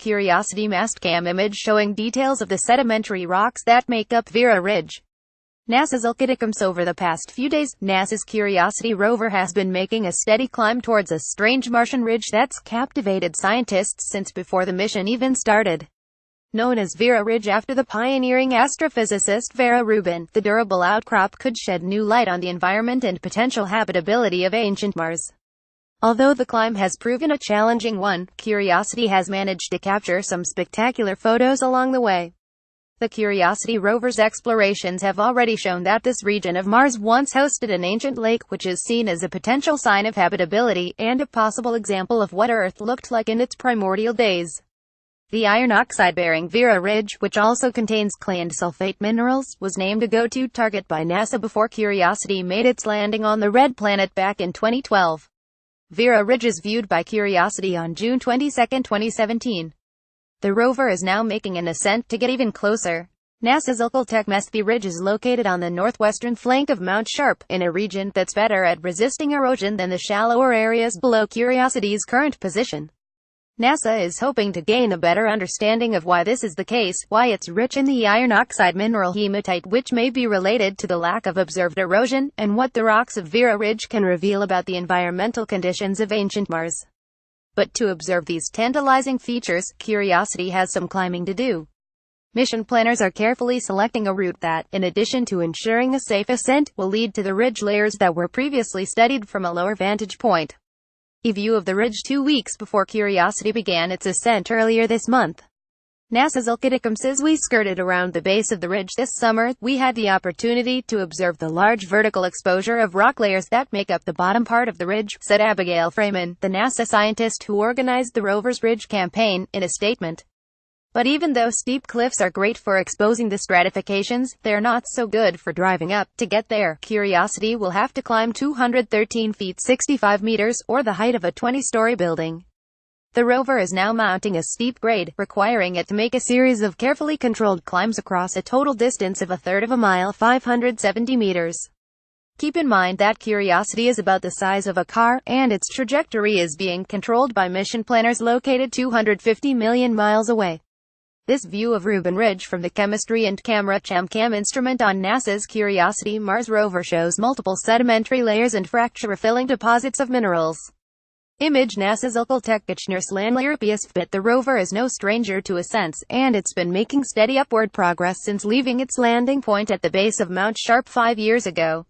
Curiosity mastcam image showing details of the sedimentary rocks that make up Vera Ridge. NASA's outc. Over the past few days, NASA's Curiosity rover has been making a steady climb towards a strange Martian ridge that's captivated scientists since before the mission even started. Known as Vera Ridge after the pioneering astrophysicist Vera Rubin, the durable outcrop could shed new light on the environment and potential habitability of ancient Mars. Although the climb has proven a challenging one, Curiosity has managed to capture some spectacular photos along the way. The Curiosity rover's explorations have already shown that this region of Mars once hosted an ancient lake, which is seen as a potential sign of habitability, and a possible example of what Earth looked like in its primordial days. The iron oxide-bearing Vera Ridge, which also contains clay and sulfate minerals, was named a go-to target by NASA before Curiosity made its landing on the Red Planet back in 2012. Vera Ridge is viewed by Curiosity on June 22, 2017. The rover is now making an ascent to get even closer. NASA's outc. Ridge is located on the northwestern flank of Mount Sharp, in a region that's better at resisting erosion than the shallower areas below Curiosity's current position. NASA is hoping to gain a better understanding of why this is the case, why it's rich in the iron oxide mineral hematite, which may be related to the lack of observed erosion, and what the rocks of Vera Ridge can reveal about the environmental conditions of ancient Mars. But to observe these tantalizing features, Curiosity has some climbing to do. Mission planners are carefully selecting a route that, in addition to ensuring a safe ascent, will lead to the ridge layers that were previously studied from a lower vantage point. A view of the ridge 2 weeks before Curiosity began its ascent earlier this month. NASA's outc. Says we skirted around the base of the ridge this summer. We had the opportunity to observe the large vertical exposure of rock layers that make up the bottom part of the ridge, said Abigail Freeman, the NASA scientist who organized the rover's ridge campaign, in a statement. But even though steep cliffs are great for exposing the stratifications, they're not so good for driving up. To get there, Curiosity will have to climb 213 feet 65 meters, or the height of a 20-story building. The rover is now mounting a steep grade, requiring it to make a series of carefully controlled climbs across a total distance of a third of a mile, 570 meters. Keep in mind that Curiosity is about the size of a car, and its trajectory is being controlled by mission planners located 250 million miles away. This view of Rubin Ridge from the Chemistry and Camera ChemCam instrument on NASA's Curiosity Mars rover shows multiple sedimentary layers and fracture-filling deposits of minerals. Image NASA's outc. The rover is no stranger to ascents, and it's been making steady upward progress since leaving its landing point at the base of Mount Sharp 5 years ago.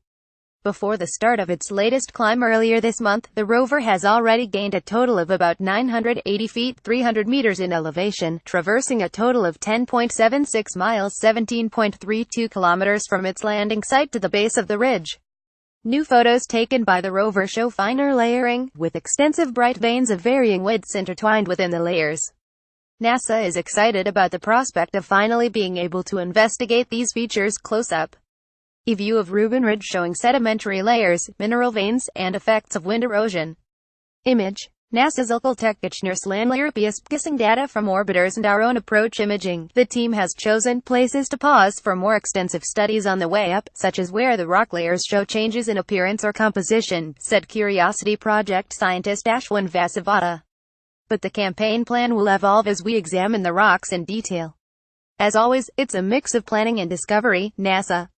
Before the start of its latest climb earlier this month, the rover has already gained a total of about 980 feet 300 meters in elevation, traversing a total of 10.76 miles 17.32 kilometers from its landing site to the base of the ridge. New photos taken by the rover show finer layering, with extensive bright veins of varying widths intertwined within the layers. NASA is excited about the prospect of finally being able to investigate these features close up. A view of Rubin Ridge showing sedimentary layers, mineral veins, and effects of wind erosion. Image NASA's outc. Guessing data from orbiters and our own approach imaging. The team has chosen places to pause for more extensive studies on the way up, such as where the rock layers show changes in appearance or composition, said Curiosity project scientist Ashwin Vasavada. But the campaign plan will evolve as we examine the rocks in detail. As always, it's a mix of planning and discovery. NASA.